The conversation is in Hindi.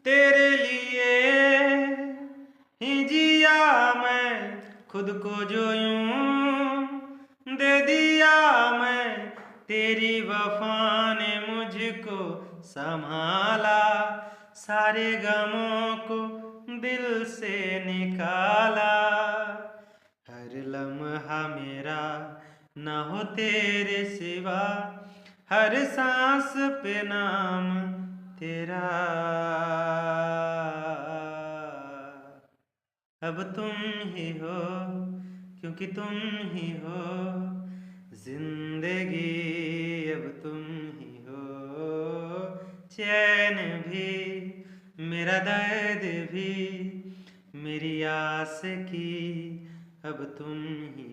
तेरे लिए ही जिया मैं, खुद को जो यूं दे दिया मैं, तेरी वफा ने मुझको संभाला, सारे गमों को दिल से निकाला। हर लम्हा मेरा न हो तेरे सिवा, हर सांस पे नाम तेरा। अब तुम ही हो, क्योंकि तुम ही हो जिंदगी, अब तुम ही हो चैन भी, मेरा दर्द भी, मेरी आस की अब तुम ही